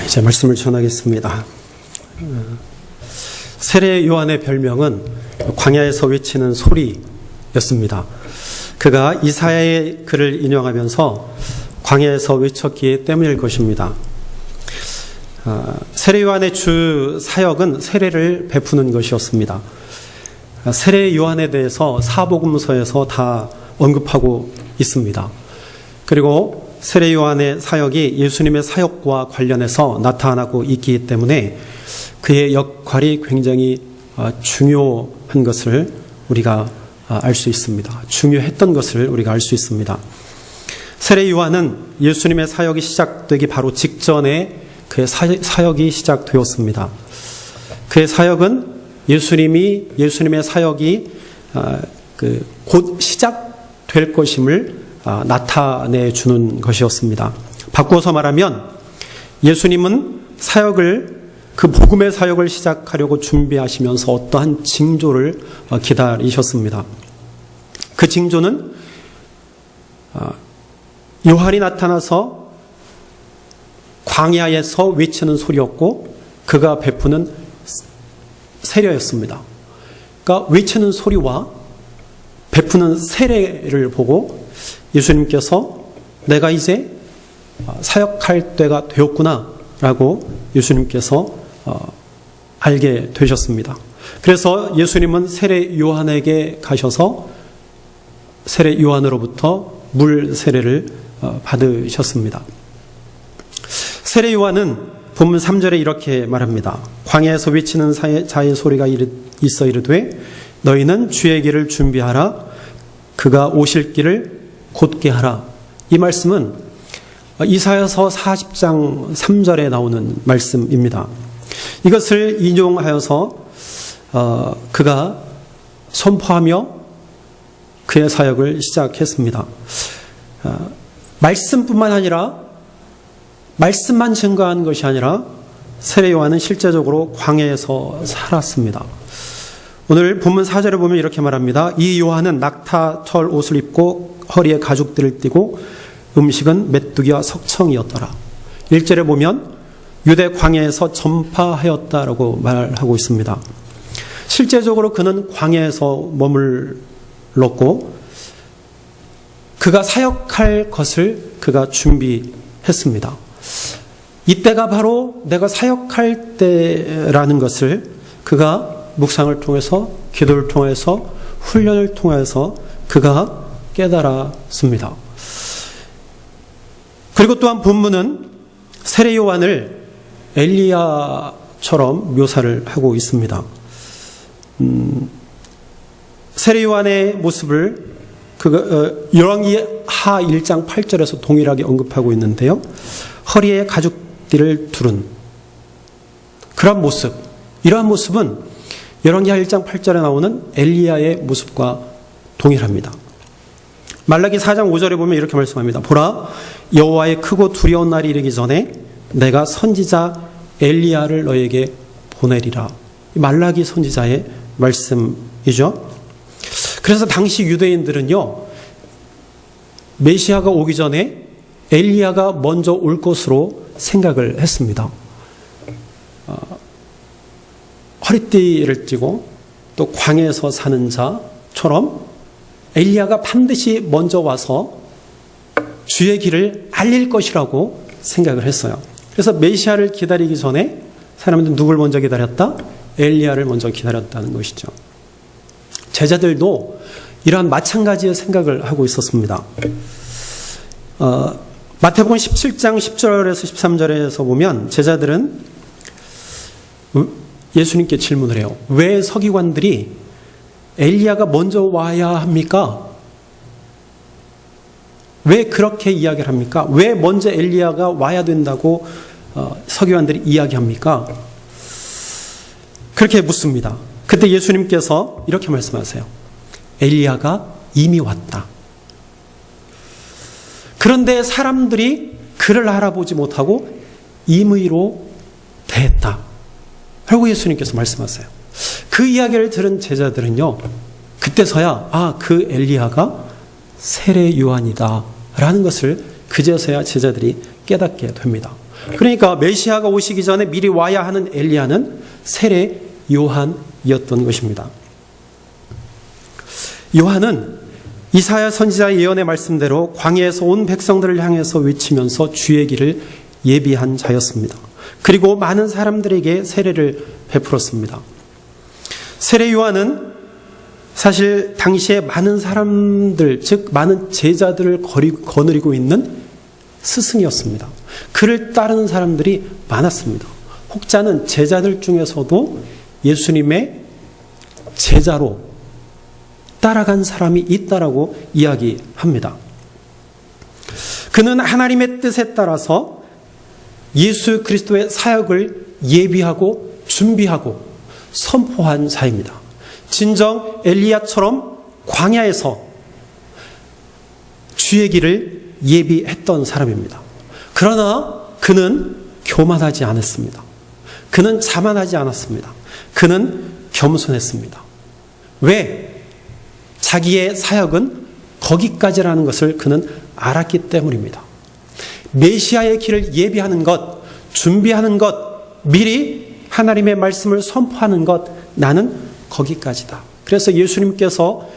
이제 말씀을 전하겠습니다. 세례 요한의 별명은 광야에서 외치는 소리였습니다. 그가 이사야의 글을 인용하면서 광야에서 외쳤기 때문일 것입니다. 세례 요한의 주 사역은 세례를 베푸는 것이었습니다. 세례 요한에 대해서 사복음서에서 다 언급하고 있습니다. 그리고 세례 요한의 사역이 예수님의 사역과 관련해서 나타나고 있기 때문에 그의 역할이 굉장히 중요한 것을 우리가 알 수 있습니다. 중요했던 것을 우리가 알 수 있습니다. 세례 요한은 예수님의 사역이 시작되기 바로 직전에 그의 사역이 시작되었습니다. 그의 사역은 예수님의 사역이 곧 시작될 것임을 나타내 주는 것이었습니다. 바꾸어서 말하면 예수님은 그 복음의 사역을 시작하려고 준비하시면서 어떠한 징조를 기다리셨습니다. 그 징조는 요한이 나타나서 광야에서 외치는 소리였고 그가 베푸는 세례였습니다. 그러니까 외치는 소리와 베푸는 세례를 보고 예수님께서 내가 이제 사역할 때가 되었구나 라고 예수님께서 알게 되셨습니다. 그래서 예수님은 세례 요한에게 가셔서 세례 요한으로부터 물 세례를 받으셨습니다. 세례 요한은 본문 3절에 이렇게 말합니다. 광야에서 외치는 자의 소리가 있어 이르되 너희는 주의 길을 준비하라 그가 오실 길을 곧게 하라. 이 말씀은 이사야서 40장 3절에 나오는 말씀입니다. 이것을 인용하여서 그가 선포하며 그의 사역을 시작했습니다. 말씀뿐만 아니라 말씀만 증거한 것이 아니라 세례 요한은 실제적으로 광야에서 살았습니다. 오늘 본문 4절에 보면 이렇게 말합니다. 이 요한은 낙타털 옷을 입고 허리에 가죽들을 띠고 음식은 메뚜기와 석청이었더라. 1절에 보면 유대 광야에서 전파하였다라고 말하고 있습니다. 실제적으로 그는 광야에서 머물렀고 그가 사역할 것을 그가 준비했습니다. 이때가 바로 내가 사역할 때라는 것을 그가 묵상을 통해서 기도를 통해서 훈련을 통해서 그가 깨달았습니다. 그리고 또한 본문은 세례 요한을 엘리야처럼 묘사를 하고 있습니다. 세례 요한의 모습을 열왕기하 1장 8절에서 동일하게 언급하고 있는데요. 허리에 가죽띠를 두른 그런 모습, 이러한 모습은 열왕기하 1장 8절에 나오는 엘리야의 모습과 동일합니다. 말라기 4장 5절에 보면 이렇게 말씀합니다. 보라, 여호와의 크고 두려운 날이 이르기 전에 내가 선지자 엘리야를 너에게 보내리라. 말라기 선지자의 말씀이죠. 그래서 당시 유대인들은요, 메시아가 오기 전에 엘리야가 먼저 올 것으로 생각을 했습니다. 허리띠를 띠고 또 광야에서 사는 자처럼 엘리야가 반드시 먼저 와서 주의 길을 알릴 것이라고 생각을 했어요. 그래서 메시아를 기다리기 전에 사람들은 누굴 먼저 기다렸다? 엘리야를 먼저 기다렸다는 것이죠. 제자들도 이러한 마찬가지의 생각을 하고 있었습니다. 마태복음 17장 10절에서 13절에서 보면 제자들은 예수님께 질문을 해요. 왜 서기관들이 엘리야가 먼저 와야 합니까? 왜 그렇게 이야기를 합니까? 왜 먼저 엘리야가 와야 된다고 서기관들이 이야기합니까? 그렇게 묻습니다. 그때 예수님께서 이렇게 말씀하세요. 엘리야가 이미 왔다. 그런데 사람들이 그를 알아보지 못하고 임의로 대했다. 라고 예수님께서 말씀하세요. 그 이야기를 들은 제자들은요, 그때서야 그 엘리야가 세례 요한이다 라는 것을 그제서야 제자들이 깨닫게 됩니다. 그러니까 메시아가 오시기 전에 미리 와야 하는 엘리야는 세례 요한이었던 것입니다. 요한은 이사야 선지자의 예언의 말씀대로 광야에서 온 백성들을 향해서 외치면서 주의 길을 예비한 자였습니다. 그리고 많은 사람들에게 세례를 베풀었습니다. 세례 요한은 사실 당시에 많은 사람들, 즉 많은 제자들을 거느리고 있는 스승이었습니다. 그를 따르는 사람들이 많았습니다. 혹자는 제자들 중에서도 예수님의 제자로 따라간 사람이 있다라고 이야기합니다. 그는 하나님의 뜻에 따라서 예수 그리스도의 사역을 예비하고 준비하고 선포한 자입니다. 진정 엘리야처럼 광야에서 주의 길을 예비했던 사람입니다. 그러나 그는 교만하지 않았습니다. 그는 자만하지 않았습니다. 그는 겸손했습니다. 왜? 자기의 사역은 거기까지라는 것을 그는 알았기 때문입니다. 메시아의 길을 예비하는 것, 준비하는 것, 미리 하나님의 말씀을 선포하는 것, 나는 거기까지다. 그래서 예수님께서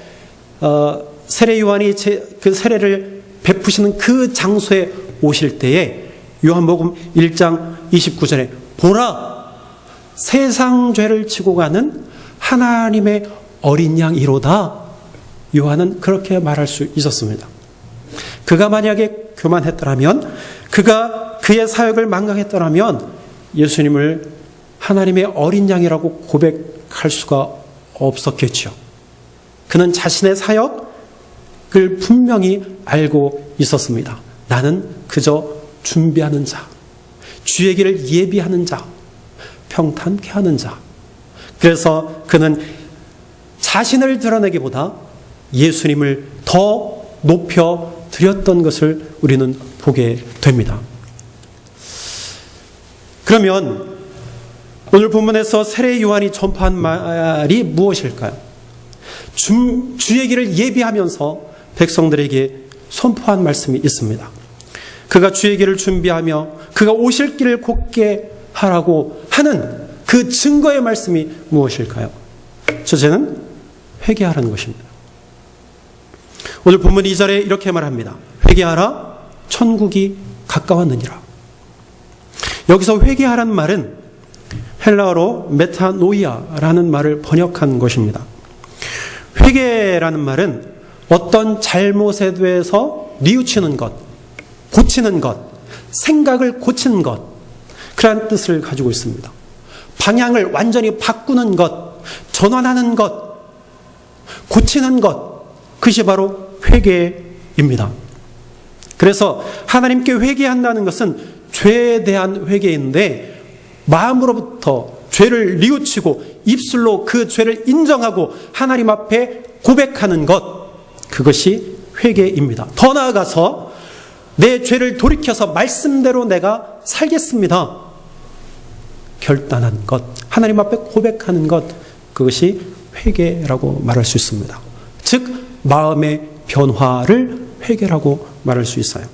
세례 요한이 그 세례를 베푸시는 그 장소에 오실 때에 요한복음 1장 29절에 보라, 세상 죄를 지고 가는 하나님의 어린 양이로다. 요한은 그렇게 말할 수 있었습니다. 그가 만약에 교만했더라면, 그가 그의 사역을 망각했더라면 예수님을 하나님의 어린 양이라고 고백할 수가 없었겠죠. 그는 자신의 사역을 분명히 알고 있었습니다. 나는 그저 준비하는 자, 주의 길을 예비하는 자, 평탄케 하는 자. 그래서 그는 자신을 드러내기보다 예수님을 더 높여 드렸던 것을 우리는 보게 됩니다. 그러면 오늘 본문에서 세례 요한이 전파한 말이 무엇일까요? 주의 길을 예비하면서 백성들에게 선포한 말씀이 있습니다. 그가 주의 길을 준비하며 그가 오실 길을 곧게 하라고 하는 그 증거의 말씀이 무엇일까요? 첫째는 회개하라는 것입니다. 오늘 본문 2절에 이렇게 말합니다. 회개하라, 천국이 가까웠느니라. 여기서 회개하라는 말은 헬라어로 메타노이아라는 말을 번역한 것입니다. 회개라는 말은 어떤 잘못에 대해서 뉘우치는 것, 고치는 것, 생각을 고치는 것, 그런 뜻을 가지고 있습니다. 방향을 완전히 바꾸는 것, 전환하는 것, 고치는 것, 그것이 바로 회개입니다. 그래서 하나님께 회개한다는 것은 죄에 대한 회개인데, 마음으로부터 죄를 뉘우치고 입술로 그 죄를 인정하고 하나님 앞에 고백하는 것, 그것이 회개입니다. 더 나아가서 내 죄를 돌이켜서 말씀대로 내가 살겠습니다, 결단한 것, 하나님 앞에 고백하는 것, 그것이 회개라고 말할 수 있습니다. 즉 마음의 변화를 회개라고 말할 수 있어요.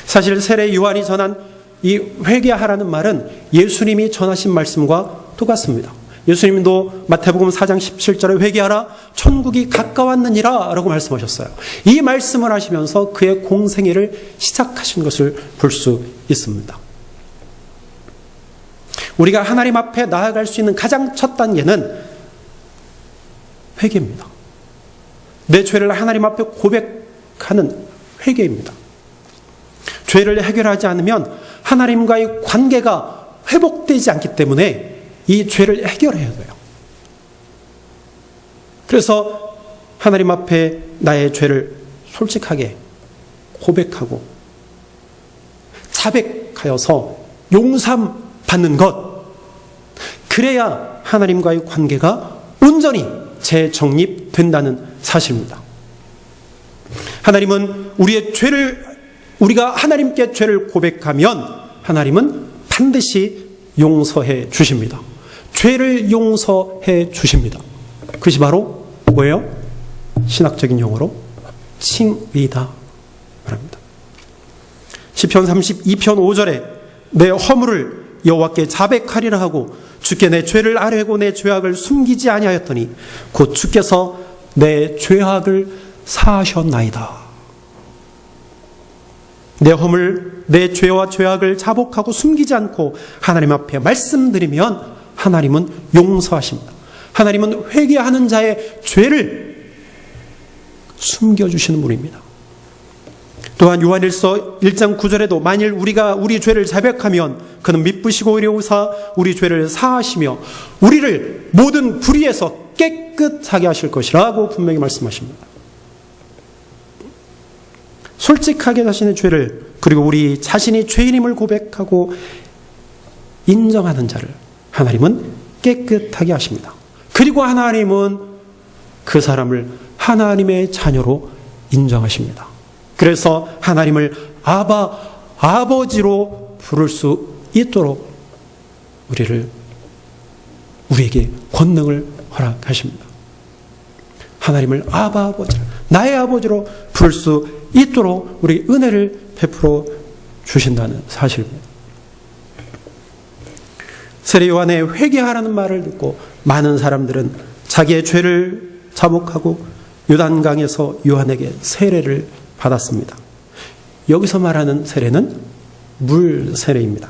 사실 세례 요한이 전한 이 회개하라는 말은 예수님이 전하신 말씀과 똑같습니다. 예수님도 마태복음 4장 17절에 회개하라, 천국이 가까웠느니라 라고 말씀하셨어요. 이 말씀을 하시면서 그의 공생애를 시작하신 것을 볼 수 있습니다. 우리가 하나님 앞에 나아갈 수 있는 가장 첫 단계는 회개입니다. 내 죄를 하나님 앞에 고백하는 회개입니다. 죄를 해결하지 않으면 하나님과의 관계가 회복되지 않기 때문에 이 죄를 해결해야 돼요. 그래서 하나님 앞에 나의 죄를 솔직하게 고백하고 자백하여서 용서받는 것, 그래야 하나님과의 관계가 온전히 재정립된다는 사실입니다. 하나님은 우리가 하나님께 죄를 고백하면 하나님은 반드시 용서해 주십니다. 죄를 용서해 주십니다. 그것이 바로 뭐예요? 신학적인 용어로 칭의다 말합니다. 시편 32편 5절에 내 허물을 여호와께 자백하리라 하고 주께 내 죄를 아뢰고 내 죄악을 숨기지 아니하였더니 곧 주께서 내 죄악을 사하셨나이다. 내 허물, 내 죄와 죄악을 자복하고 숨기지 않고 하나님 앞에 말씀드리면 하나님은 용서하십니다. 하나님은 회개하는 자의 죄를 숨겨주시는 분입니다. 또한 요한일서 1장 9절에도 만일 우리가 우리 죄를 자백하면 그는 미쁘시고 의로우사 우리 죄를 사하시며 우리를 모든 불의에서 깨끗하게 하실 것이라고 분명히 말씀하십니다. 솔직하게 자신의 죄를 그리고 우리 자신이 죄인임을 고백하고 인정하는 자를 하나님은 깨끗하게 하십니다. 그리고 하나님은 그 사람을 하나님의 자녀로 인정하십니다. 그래서 하나님을 아버지로 부를 수 있도록 우리에게 권능을 허락하십니다. 하나님을 아버지, 나의 아버지로 부를 수 있도록 우리 은혜를 베풀어 주신다는 사실입니다. 세례 요한의 회개하라는 말을 듣고 많은 사람들은 자기의 죄를 자복하고 요단강에서 요한에게 세례를 받았습니다. 여기서 말하는 세례는 물 세례입니다.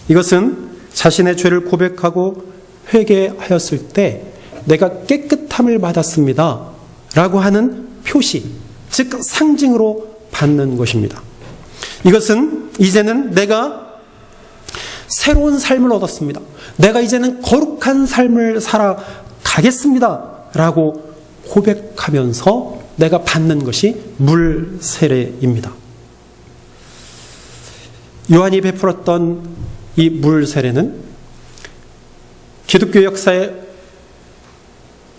이것은 자신의 죄를 고백하고 회개하였을 때 내가 깨끗함을 받았습니다 라고 하는 표시, 즉 상징으로 받는 것입니다. 이것은 이제는 내가 새로운 삶을 얻었습니다. 내가 이제는 거룩한 삶을 살아가겠습니다 라고 고백하면서 내가 받는 것이 물 세례입니다. 요한이 베풀었던 이 물 세례는 기독교 역사의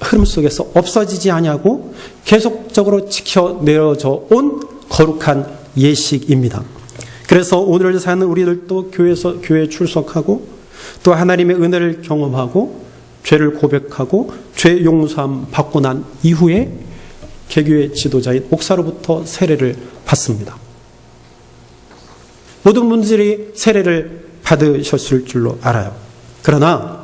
흐름 속에서 없어지지 아니하고 계속적으로 지켜내어져 온 거룩한 예식입니다. 그래서 오늘을 사는 우리들도 교회에 출석하고 또 하나님의 은혜를 경험하고 죄를 고백하고 죄 용서함 받고 난 이후에 개교의 지도자인 목사로부터 세례를 받습니다. 모든 분들이 세례를 받으셨을 줄로 알아요. 그러나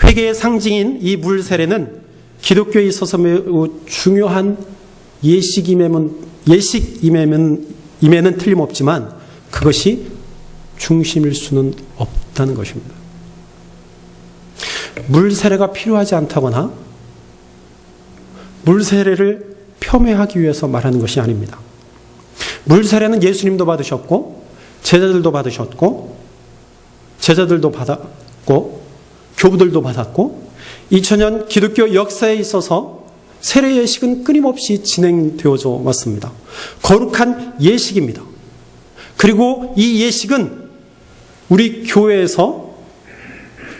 회개의 상징인 이 물 세례는 기독교에 있어서 매우 중요한 예식임에는 틀림없지만 그것이 중심일 수는 없다는 것입니다. 물 세례가 필요하지 않다거나 물 세례를 폄훼하기 위해서 말하는 것이 아닙니다. 물 세례는 예수님도 받으셨고 제자들도 받으셨고 교부들도 받았고 2000년 기독교 역사에 있어서 세례 예식은 끊임없이 진행되어져 왔습니다. 거룩한 예식입니다. 그리고 이 예식은 우리 교회에서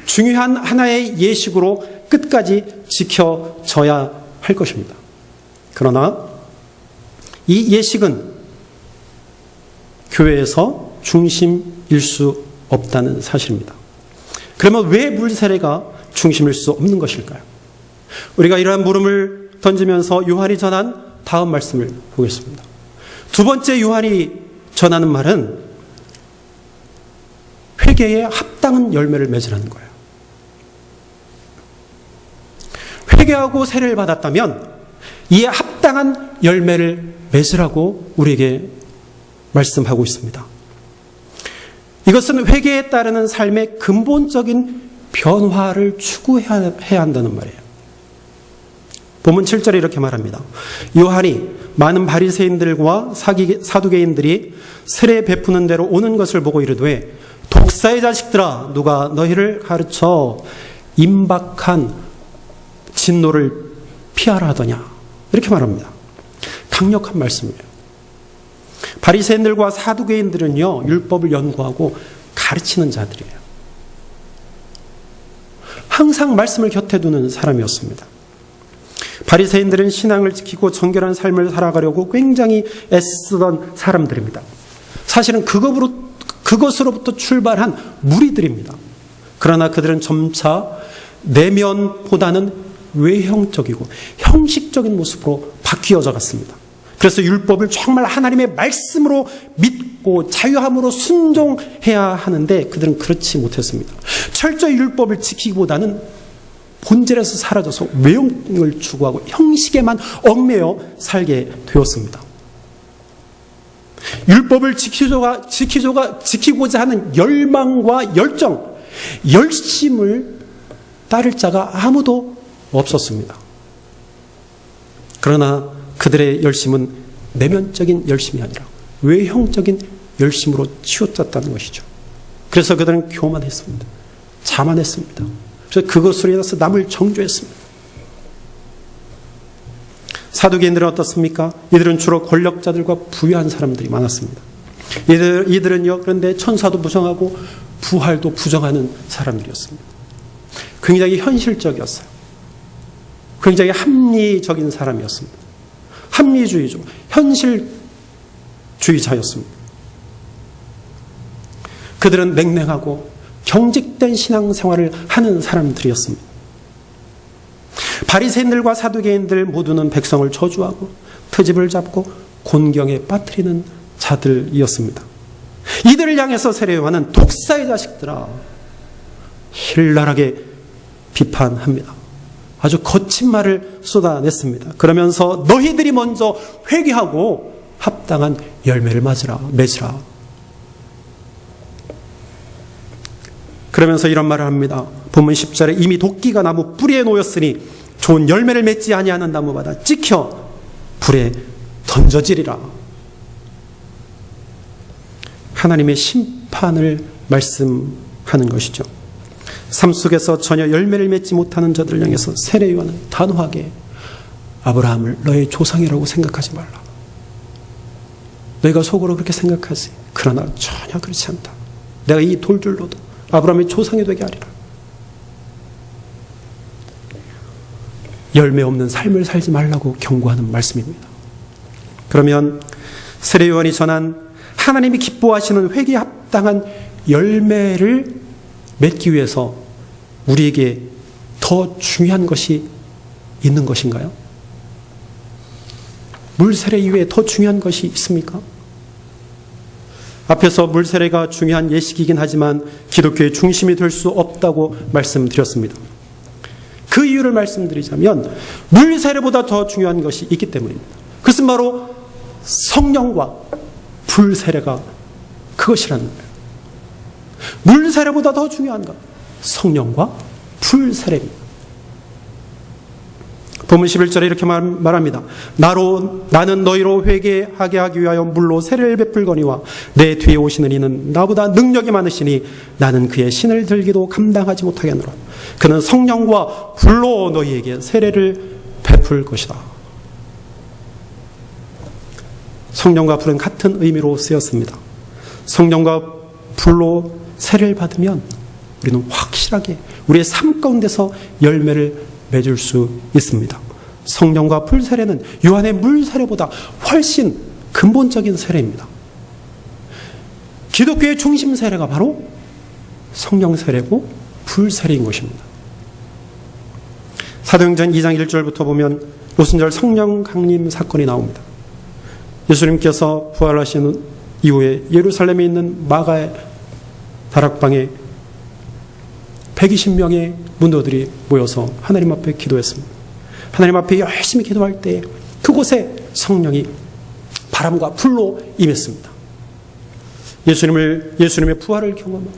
중요한 하나의 예식으로 끝까지 지켜져야 할 것입니다. 그러나 이 예식은 교회에서 중심일 수 없다는 사실입니다. 그러면 왜 물 세례가 중심일 수 없는 것일까요? 우리가 이러한 물음을 던지면서 요한이 전한 다음 말씀을 보겠습니다. 두 번째 요한이 전하는 말은 회개에 합당한 열매를 맺으라는 거예요. 회개하고 세례를 받았다면 이에 합당한 열매를 맺으라고 우리에게 말씀하고 있습니다. 이것은 회개에 따르는 삶의 근본적인 변화를 추구해야 한다는 말이에요. 본문 7절에 이렇게 말합니다. 요한이 많은 바리새인들과 사두개인들이 세례 베푸는 대로 오는 것을 보고 이르되 독사의 자식들아 누가 너희를 가르쳐 임박한 진노를 피하라 하더냐 이렇게 말합니다. 강력한 말씀이에요. 바리새인들과 사두개인들은요 율법을 연구하고 가르치는 자들이에요. 항상 말씀을 곁에 두는 사람이었습니다. 바리새인들은 신앙을 지키고 정결한 삶을 살아가려고 굉장히 애쓰던 사람들입니다. 사실은 그것으로부터 출발한 무리들입니다. 그러나 그들은 점차 내면보다는 외형적이고 형식적인 모습으로 바뀌어져 갔습니다. 그래서 율법을 정말 하나님의 말씀으로 짓고 자유함으로 순종해야 하는데 그들은 그렇지 못했습니다. 철저히 율법을 지키기보다는 본질에서 사라져서 외형을 추구하고 형식에만 얽매여 살게 되었습니다. 율법을 지키고자 하는 열망과 열정, 열심을 따를 자가 아무도 없었습니다. 그러나 그들의 열심은 내면적인 열심이 아니라 외형적인 열심으로 치우쳤다는 것이죠. 그래서 그들은 교만했습니다. 자만했습니다. 그래서 그것으로 인해서 남을 정죄했습니다. 사두개인들은 어떻습니까? 이들은 주로 권력자들과 부유한 사람들이 많았습니다. 이들은요, 그런데 천사도 부정하고 부활도 부정하는 사람들이었습니다. 굉장히 현실적이었어요. 굉장히 합리적인 사람이었습니다. 합리주의죠. 현실주의자였습니다. 그들은 냉랭하고 경직된 신앙생활을 하는 사람들이었습니다. 바리새인들과 사두개인들 모두는 백성을 저주하고 트집을 잡고 곤경에 빠뜨리는 자들이었습니다. 이들을 향해서 세례 요한은 독사의 자식들아 신랄하게 비판합니다. 아주 거친 말을 쏟아냈습니다. 그러면서 너희들이 먼저 회개하고 합당한 열매를 맺으라. 그러면서 이런 말을 합니다. 본문 10절에 이미 도끼가 나무 뿌리에 놓였으니 좋은 열매를 맺지 아니하는 나무마다 찍혀 불에 던져지리라. 하나님의 심판을 말씀하는 것이죠. 삶 속에서 전혀 열매를 맺지 못하는 자들을 향해서 세례 요한은 단호하게 아브라함을 너의 조상이라고 생각하지 말라. 너희가 속으로 그렇게 생각하지. 그러나 전혀 그렇지 않다. 내가 이 돌들로도 아브라함의 조상이 되게 하리라. 열매 없는 삶을 살지 말라고 경고하는 말씀입니다. 그러면 세례 요한이 전한 하나님이 기뻐하시는 회개에 합당한 열매를 맺기 위해서 우리에게 더 중요한 것이 있는 것인가요? 물세례 이외에 더 중요한 것이 있습니까? 앞에서 물세례가 중요한 예식이긴 하지만 기독교의 중심이 될 수 없다고 말씀드렸습니다. 그 이유를 말씀드리자면 물세례보다 더 중요한 것이 있기 때문입니다. 그것은 바로 성령과 불세례가 그것이라는 거예요. 물세례보다 더 중요한 것, 성령과 불세례입니다. 본문 11절에 이렇게 말합니다. 나는 너희로 회개하게 하기 위하여 물로 세례를 베풀거니와 내 뒤에 오시는 이는 나보다 능력이 많으시니 나는 그의 신을 들기도 감당하지 못하겠노라. 그는 성령과 불로 너희에게 세례를 베풀 것이다. 성령과 불은 같은 의미로 쓰였습니다. 성령과 불로 세례를 받으면 우리는 확실하게 우리의 삶 가운데서 열매를 맺을 수 있습니다. 성령과 불 세례는 요한의 물 세례보다 훨씬 근본적인 세례입니다. 기독교의 중심 세례가 바로 성령 세례고 불 세례인 것입니다. 사도행전 2장 1절부터 보면 오순절 성령 강림 사건이 나옵니다. 예수님께서 부활하시는 이후에 예루살렘에 있는 마가의 다락방에 120명의 문도들이 모여서 하나님 앞에 기도했습니다. 하나님 앞에 열심히 기도할 때 그곳에 성령이 바람과 불로 임했습니다. 예수님의 부활을 경험하고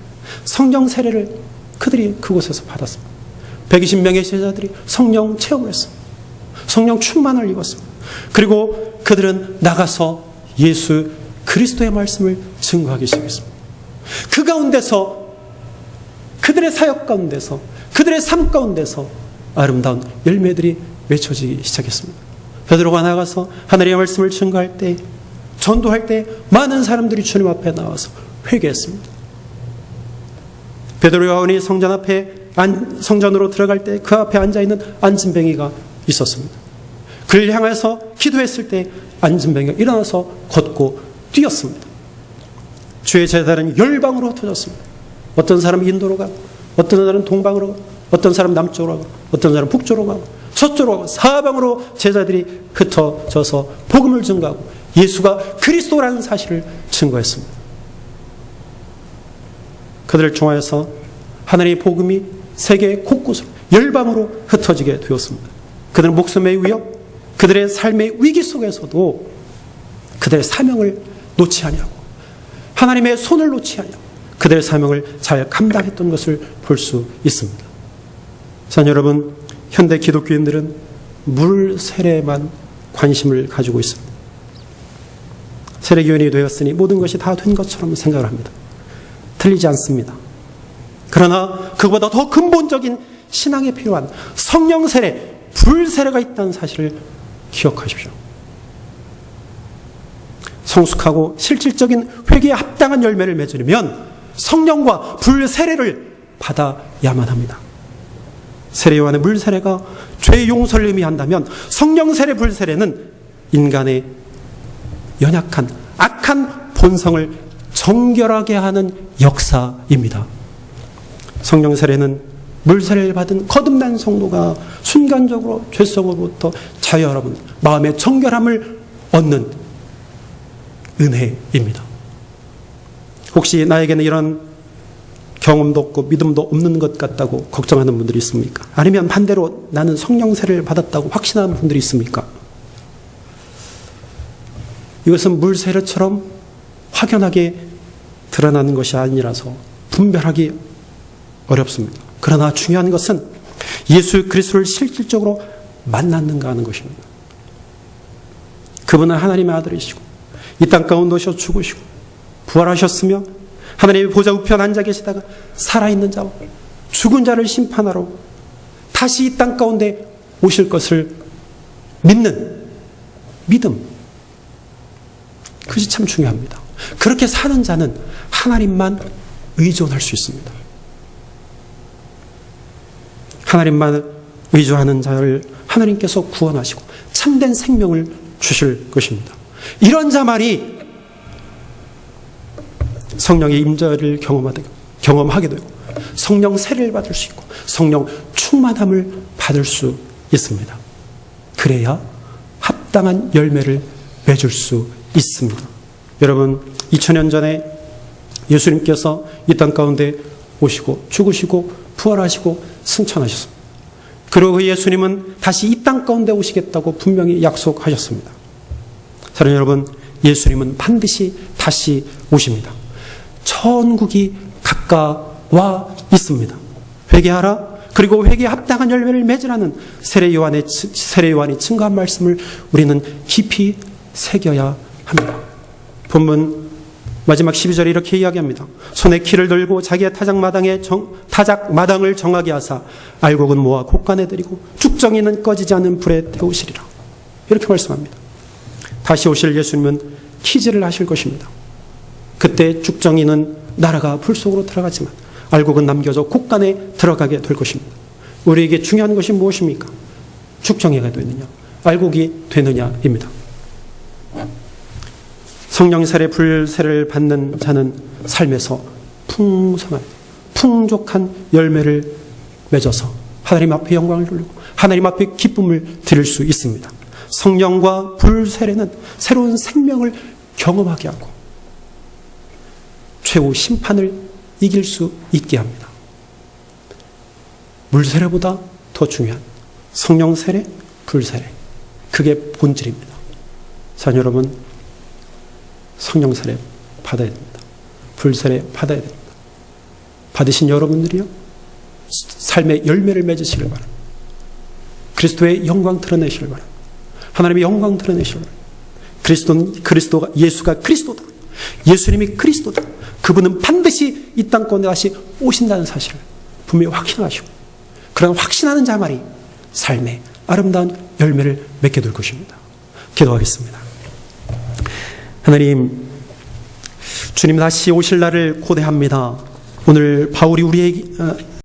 성령 세례를 그들이 그곳에서 받았습니다. 120명의 제자들이 성령 체험을 했습니다. 성령 충만을 입었습니다. 그리고 그들은 나가서 예수 그리스도의 말씀을 증거하기 시작했습니다. 그 가운데서 그들의 사역 가운데서 그들의 삶 가운데서 아름다운 열매들이 맺혀지기 시작했습니다. 베드로가 나가서 하나님의 말씀을 증거할 때 전도할 때 많은 사람들이 주님 앞에 나와서 회개했습니다. 베드로 요한이 성전으로 들어갈 때 그 앞에 앉아있는 안진뱅이가 있었습니다. 그를 향해서 기도했을 때 안진뱅이가 일어나서 걷고 뛰었습니다. 주의 제자는 열방으로 흩어졌습니다. 어떤 사람은 인도로 가고 어떤 사람은 동방으로 가고 어떤 사람은 남쪽으로 가고 어떤 사람은 북쪽으로 가고 서쪽으로 가고 사방으로 제자들이 흩어져서 복음을 증거하고 예수가 그리스도라는 사실을 증거했습니다. 그들을 통하여서 하나님의 복음이 세계 곳곳으로 열방으로 흩어지게 되었습니다. 그들은 목숨의 위협, 그들의 삶의 위기 속에서도 그들의 사명을 놓지 아니하고 하나님의 손을 놓지 아니하고 그들의 사명을 잘 감당했던 것을 볼 수 있습니다. 자, 여러분, 현대 기독교인들은 물 세례만 관심을 가지고 있습니다. 세례교인이 되었으니 모든 것이 다 된 것처럼 생각을 합니다. 틀리지 않습니다. 그러나 그보다 더 근본적인 신앙에 필요한 성령 세례, 불 세례가 있다는 사실을 기억하십시오. 성숙하고 실질적인 회개에 합당한 열매를 맺으려면 성령과 불 세례를 받아야만 합니다. 세례 요한의 물 세례가 죄 용서를 의미한다면 성령 세례, 불 세례는 인간의 연약한 악한 본성을 정결하게 하는 역사입니다. 성령 세례는 물 세례를 받은 거듭난 성도가 순간적으로 죄성으로부터 자유하라는 마음의 정결함을 얻는 은혜입니다. 혹시 나에게는 이런 경험도 없고 믿음도 없는 것 같다고 걱정하는 분들이 있습니까? 아니면 반대로 나는 성령 세례를 받았다고 확신하는 분들이 있습니까? 이것은 물 세례처럼 확연하게 드러나는 것이 아니라서 분별하기 어렵습니다. 그러나 중요한 것은 예수 그리스도를 실질적으로 만났는가 하는 것입니다. 그분은 하나님의 아들이시고 이 땅 가운데 오셔 죽으시고 부활하셨으며 하나님의 보좌 우편 앉아 계시다가 살아있는 자와 죽은 자를 심판하러 다시 이 땅 가운데 오실 것을 믿는 믿음, 그것이 참 중요합니다. 그렇게 사는 자는 하나님만 의존할 수 있습니다. 하나님만 의존하는 자를 하나님께서 구원하시고 참된 생명을 주실 것입니다. 이런 자만이 성령의 임재를 경험하게 되고 성령 세례를 받을 수 있고 성령 충만함을 받을 수 있습니다. 그래야 합당한 열매를 맺을 수 있습니다. 여러분, 2000년 전에 예수님께서 이 땅 가운데 오시고 죽으시고 부활하시고 승천하셨습니다. 그리고 그 예수님은 다시 이 땅 가운데 오시겠다고 분명히 약속하셨습니다. 사랑하는 여러분, 예수님은 반드시 다시 오십니다. 천국이 가까워 있습니다. 회개하라. 그리고 회개에 합당한 열매를 맺으라는 세례 요한이 증거한 말씀을 우리는 깊이 새겨야 합니다. 본문 마지막 12절에 이렇게 이야기합니다. 손에 키를 들고 자기의 타작마당을 정하게 하사 알곡은 모아 곡간에 들이고 죽정이는 꺼지지 않는 불에 태우시리라. 이렇게 말씀합니다. 다시 오실 예수님은 키질을 하실 것입니다. 그때 죽정이는 나라가 불 속으로 들어가지만 알곡은 남겨져 곡간에 들어가게 될 것입니다. 우리에게 중요한 것이 무엇입니까? 죽정이가 되느냐, 알곡이 되느냐입니다. 성령 세례, 불 세례를 받는 자는 삶에서 풍성한, 풍족한 열매를 맺어서 하나님 앞에 영광을 돌리고 하나님 앞에 기쁨을 드릴 수 있습니다. 성령과 불 세례는 새로운 생명을 경험하게 하고 최후 심판을 이길 수 있게 합니다. 물 세례보다 더 중요한 성령 세례, 불 세례, 그게 본질입니다. 자, 여러분, 성령 세례 받아야 됩니다. 불 세례 받아야 됩니다. 받으신 여러분들이요, 삶의 열매를 맺으시길 바랍니다. 그리스도의 영광 드러내시길 바랍니다. 하나님의 영광 드러내시길 바랍니다. 예수가 그리스도다. 예수님이 그리스도다. 그분은 반드시 이 땅 가운데 다시 오신다는 사실을 분명히 확신하시고, 그런 확신하는 자만이 삶의 아름다운 열매를 맺게 될 것입니다. 기도하겠습니다. 하나님, 주님 다시 오실 날을 고대합니다. 오늘 바울이 우리에게